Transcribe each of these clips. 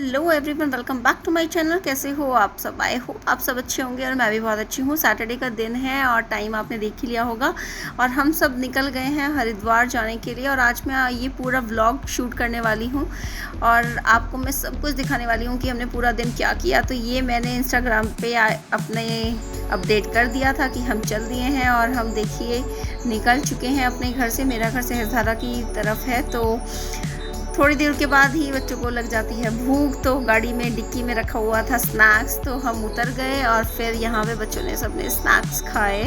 Hello everyone, welcome back to my channel. कैसे हो आप सब? आई होप आप सब अच्छे होंगे और मैं भी बहुत अच्छी हूँ। सैटरडे का दिन है और टाइम आपने देख ही लिया होगा और हम सब निकल गए हैं हरिद्वार जाने के लिए। और आज मैं ये पूरा व्लॉग शूट करने वाली हूँ और आपको मैं सब कुछ दिखाने वाली हूँ कि हमने पूरा दिन क्या किया। तो ये मैंने इंस्टाग्राम पे अपने अपडेट कर दिया था कि हम चल दिए हैं और हम देखिए निकल चुके हैं अपने घर से। मेरा घर सहरसा की तरफ है, तो थोड़ी देर के बाद ही बच्चों को लग जाती है भूख। तो गाड़ी में डिक्की में रखा हुआ था स्नैक्स, तो हम उतर गए और फिर यहाँ पे बच्चों ने सबने स्नैक्स खाए।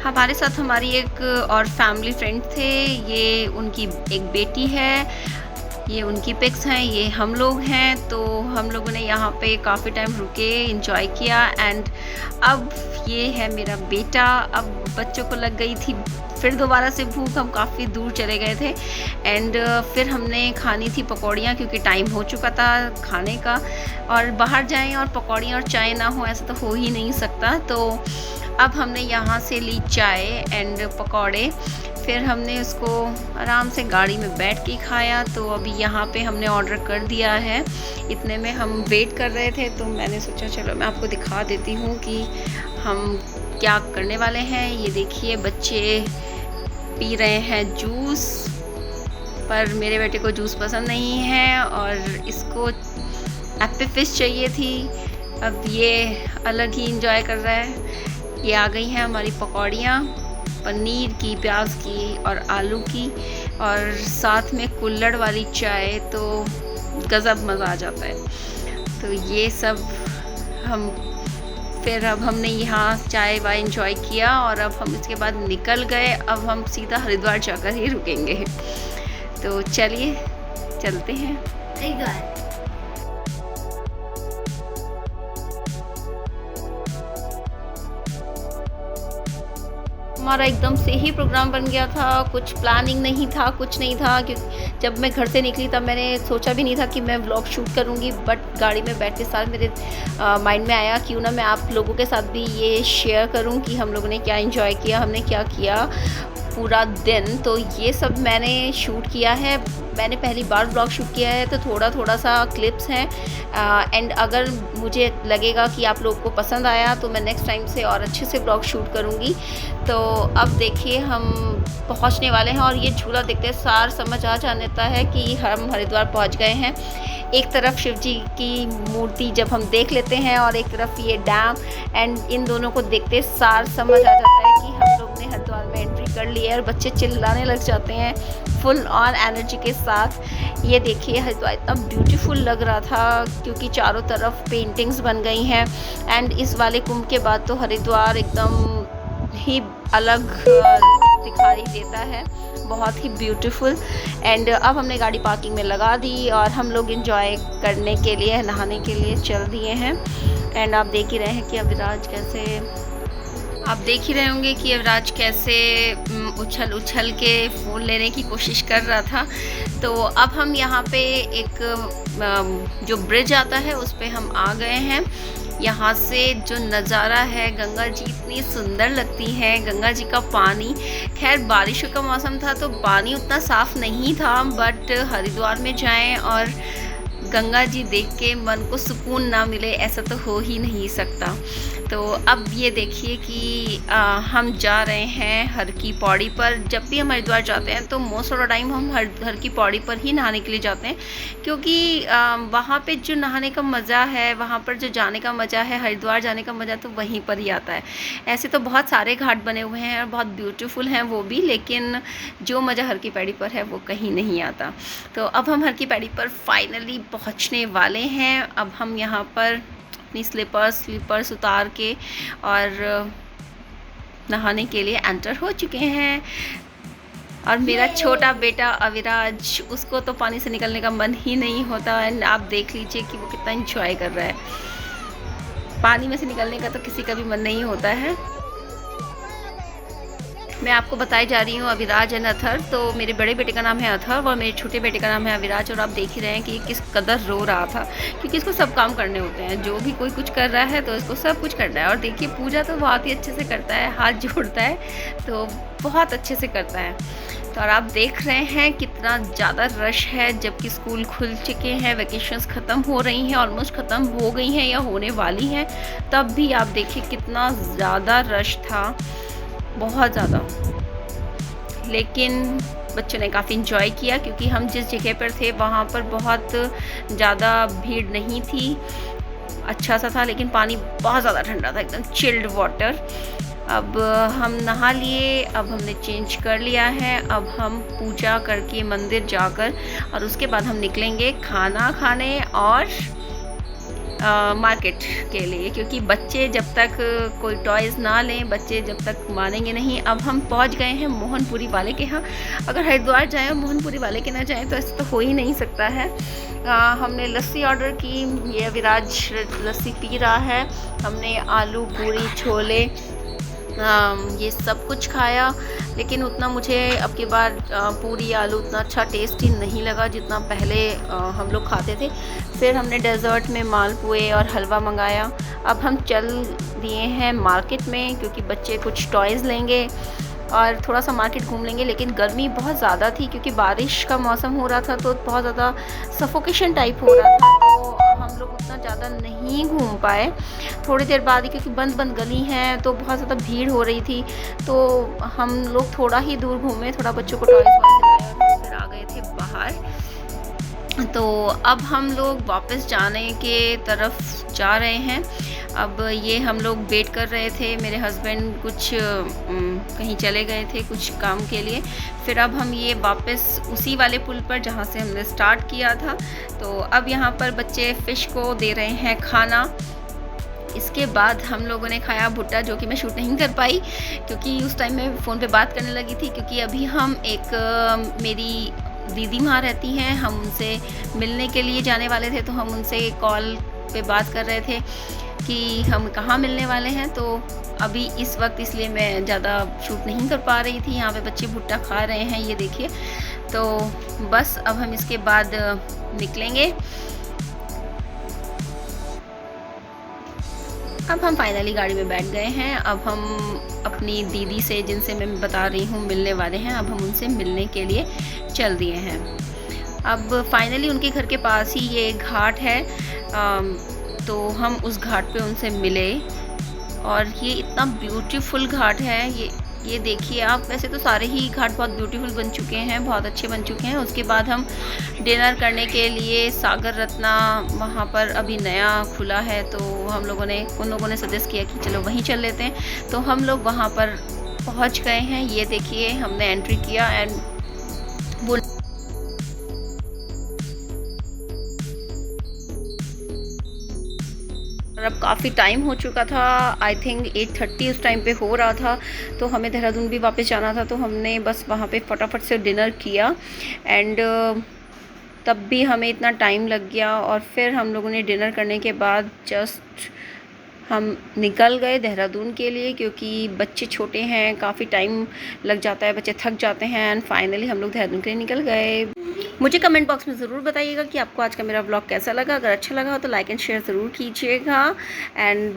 हमारे साथ हमारी एक और फैमिली फ्रेंड थे। ये उनकी एक बेटी है, ये उनकी पिक्स हैं, ये हम लोग हैं। तो हम लोगों ने यहाँ पे काफ़ी टाइम रुके, एंजॉय किया। एंड अब ये है मेरा बेटा। अब बच्चों को लग गई थी फिर दोबारा से भूख, हम काफ़ी दूर चले गए थे। एंड फिर हमने खानी थी पकौड़ियाँ, क्योंकि टाइम हो चुका था खाने का। और बाहर जाएं और पकौड़ियाँ और चाय ना हो, ऐसा तो हो ही नहीं सकता। तो अब हमने यहाँ से ली चाय एंड पकौड़े, फिर हमने उसको आराम से गाड़ी में बैठ के खाया। तो अभी यहाँ पे हमने ऑर्डर कर दिया है। इतने में हम वेट कर रहे थे, तो मैंने सोचा चलो मैं आपको दिखा देती हूँ कि हम क्या करने वाले हैं। ये देखिए बच्चे पी रहे हैं जूस, पर मेरे बेटे को जूस पसंद नहीं है और इसको एप्पी फिश चाहिए थी। अब ये अलग ही इंजॉय कर रहा है। ये आ गई हैं हमारी पकौड़ियाँ, पनीर की, प्याज की और आलू की, और साथ में कुल्हड़ वाली चाय। तो गज़ब मज़ा आ जाता है। तो ये सब हम फिर अब हमने यहाँ चाय वाय इंजॉय किया और अब हम इसके बाद निकल गए। अब हम सीधा हरिद्वार जाकर ही रुकेंगे। तो चलिए चलते हैं हरिद्वार। हमारा एकदम से ही प्रोग्राम बन गया था, कुछ प्लानिंग नहीं था, कुछ नहीं था। क्योंकि जब मैं घर से निकली तब मैंने सोचा भी नहीं था कि मैं व्लॉग शूट करूंगी। बट गाड़ी में बैठते साथ मेरे माइंड में आया क्यों ना मैं आप लोगों के साथ भी ये शेयर करूं कि हम लोगों ने क्या एंजॉय किया, हमने क्या किया पूरा दिन। तो ये सब मैंने शूट किया है। मैंने पहली बार ब्लॉग शूट किया है, तो थोड़ा थोड़ा सा क्लिप्स हैं। एंड अगर मुझे लगेगा कि आप लोगों को पसंद आया तो मैं नेक्स्ट टाइम से और अच्छे से ब्लॉग शूट करूँगी। तो अब देखिए हम पहुँचने वाले हैं और ये झूला देखते सार समझ आ जाता है कि हम हरिद्वार पहुँच गए हैं। एक तरफ शिव जी की मूर्ति जब हम देख लेते हैं और एक तरफ ये डैम, एंड इन दोनों को देखते सार समझ आ जाता है कि हम लोग ने हरिद्वार में एंट्री कर ली है। और बच्चे चिल्लाने लग जाते हैं फुल ऑन एनर्जी के साथ। ये देखिए हरिद्वार इतना ब्यूटीफुल लग रहा था क्योंकि चारों तरफ पेंटिंग्स बन गई हैं। एंड इस वाले कुंभ के बाद तो हरिद्वार एकदम ही अलग दिखाई देता है, बहुत ही ब्यूटीफुल। एंड अब हमने गाड़ी पार्किंग में लगा दी और हम लोग एंजॉय करने के लिए, नहाने के लिए चल दिए हैं। एंड आप देख ही रहे हैं कि अविराज कैसे, आप देख ही रहे होंगे कि अविराज कैसे उछल उछल के फ़ोन लेने की कोशिश कर रहा था। तो अब हम यहाँ पे एक जो ब्रिज आता है उस पे हम आ गए हैं। यहाँ से जो नज़ारा है, गंगा जी इतनी सुंदर लगती है। गंगा जी का पानी, खैर बारिशों का मौसम था तो पानी उतना साफ़ नहीं था, बट हरिद्वार में जाएं और गंगा जी देख के मन को सुकून ना मिले ऐसा तो हो ही नहीं सकता। तो अब ये देखिए कि हम जा रहे हैं हर की पौड़ी पर। जब भी हम हरिद्वार जाते हैं तो मोस्ट ऑफ द टाइम हम हर की पौड़ी पर ही नहाने के लिए जाते हैं, क्योंकि वहाँ पे जो नहाने का मज़ा है, वहाँ पर जो जाने का मज़ा है, हरिद्वार जाने का मज़ा तो वहीं पर ही आता है। ऐसे तो बहुत सारे घाट बने हुए हैं और बहुत ब्यूटीफुल हैं वो भी, लेकिन जो मज़ा हर की पैड़ी पर है वो कहीं नहीं आता। तो अब हम हर की पैड़ी पर फाइनली पहुँचने वाले हैं। अब हम यहाँ पर अपनी स्लीपर्स उतार के और नहाने के लिए एंटर हो चुके हैं। और मेरा छोटा बेटा अविराज, उसको तो पानी से निकलने का मन ही नहीं होता। एंड आप देख लीजिए कि वो कितना एंजॉय कर रहा है। पानी में से निकलने का तो किसी का भी मन नहीं होता है। मैं आपको बताई जा रही हूँ अविराज एंड अथर। तो मेरे बड़े बेटे का नाम है अथर और मेरे छोटे बेटे का नाम है अविराज। और आप देख ही रहे हैं कि किस कदर रो रहा था, क्योंकि इसको सब काम करने होते हैं। जो भी कोई कुछ कर रहा है तो इसको सब कुछ करना है। और देखिए पूजा तो बहुत ही अच्छे से करता है, हाथ जोड़ता है, तो बहुत अच्छे से करता है। तो और आप देख रहे हैं कितना ज़्यादा रश है, जबकि स्कूल खुल चुके हैं, वैकेशंस ख़त्म हो रही हैं, ऑलमोस्ट ख़त्म हो गई हैं या होने वाली हैं, तब भी आप देखिए कितना ज़्यादा रश था, बहुत ज़्यादा। लेकिन बच्चों ने काफ़ी इंजॉय किया, क्योंकि हम जिस जगह पर थे वहाँ पर बहुत ज़्यादा भीड़ नहीं थी, अच्छा सा था, लेकिन पानी बहुत ज़्यादा ठंडा था, एकदम चिल्ड वाटर। अब हम नहा लिए, अब हमने चेंज कर लिया है, अब हम पूजा करके मंदिर जाकर और उसके बाद हम निकलेंगे खाना खाने और मार्केट के लिए, क्योंकि बच्चे जब तक कोई टॉयज़ ना लें, बच्चे जब तक मानेंगे नहीं। अब हम पहुंच गए हैं मोहनपुरी वाले के यहाँ। अगर हरिद्वार जाएं और मोहनपुरी वाले के ना जाएं तो ऐसा तो हो ही नहीं सकता है। हमने लस्सी ऑर्डर की, ये विराज लस्सी पी रहा है। हमने आलू पूरी छोले ये सब कुछ खाया, लेकिन उतना मुझे अब की बार पूरी आलू उतना अच्छा टेस्टी नहीं लगा जितना पहले हम लोग खाते थे। फिर हमने डेज़र्ट में मालपुए और हलवा मंगाया। अब हम चल दिए हैं मार्केट में, क्योंकि बच्चे कुछ टॉयज़ लेंगे और थोड़ा सा मार्केट घूम लेंगे। लेकिन गर्मी बहुत ज़्यादा थी, क्योंकि बारिश का मौसम हो रहा था, तो बहुत ज़्यादा सफोकेशन टाइप हो रहा था, तो हम लोग उतना ज़्यादा नहीं घूम पाए। थोड़ी देर बाद ही, क्योंकि बंद बंद गली हैं तो बहुत ज़्यादा भीड़ हो रही थी, तो हम लोग थोड़ा ही दूर घूमे, थोड़ा बच्चों को टॉयज़ दिलाया और फिर आ गए थे बाहर। तो अब हम लोग वापस जाने के तरफ जा रहे हैं। अब ये हम लोग वेट कर रहे थे, मेरे हस्बैंड कुछ कहीं चले गए थे कुछ काम के लिए। फिर अब हम ये वापस उसी वाले पुल पर जहाँ से हमने स्टार्ट किया था, तो अब यहाँ पर बच्चे फ़िश को दे रहे हैं खाना। इसके बाद हम लोगों ने खाया भुट्टा, जो कि मैं शूट नहीं कर पाई, क्योंकि उस टाइम मैं फ़ोन पे बात करने लगी थी। क्योंकि अभी हम मेरी दीदी वहाँ रहती हैं, हम उनसे मिलने के लिए जाने वाले थे, तो हम उनसे कॉल पे बात कर रहे थे कि हम कहाँ मिलने वाले हैं। तो अभी इस वक्त इसलिए मैं ज़्यादा शूट नहीं कर पा रही थी। यहाँ पे बच्चे भुट्टा खा रहे हैं, ये देखिए। तो बस अब हम इसके बाद निकलेंगे। अब हम फाइनली गाड़ी में बैठ गए हैं। अब हम अपनी दीदी से, जिनसे मैं बता रही हूँ मिलने वाले हैं, अब हम उनसे मिलने के लिए चल दिए हैं। अब फाइनली उनके घर के पास ही ये घाट है, तो हम उस घाट पे उनसे मिले। और ये इतना ब्यूटीफुल घाट है, ये देखिए आप। वैसे तो सारे ही घाट बहुत ब्यूटीफुल बन चुके हैं, बहुत अच्छे बन चुके हैं। उसके बाद हम डिनर करने के लिए सागर रत्ना वहाँ पर अभी नया खुला है, तो उन लोगों ने सजेस्ट किया कि चलो वहीं चल लेते हैं। तो हम लोग वहाँ पर पहुँच गए हैं। ये देखिए, हमने एंट्री किया एंड वो अब काफ़ी टाइम हो चुका था, आई थिंक 8:30 उस टाइम पे हो रहा था। तो हमें देहरादून भी वापस जाना था, तो हमने बस वहाँ पे फटाफट से डिनर किया एंड तब भी हमें इतना टाइम लग गया। और फिर हम लोगों ने डिनर करने के बाद जस्ट हम निकल गए देहरादून के लिए, क्योंकि बच्चे छोटे हैं, काफ़ी टाइम लग जाता है, बच्चे थक जाते हैं। एंड फाइनली हम लोग देहरादून के लिए निकल गए। मुझे कमेंट बॉक्स में ज़रूर बताइएगा कि आपको आज का मेरा व्लॉग कैसा लगा। अगर अच्छा लगा हो तो लाइक एंड शेयर ज़रूर कीजिएगा। एंड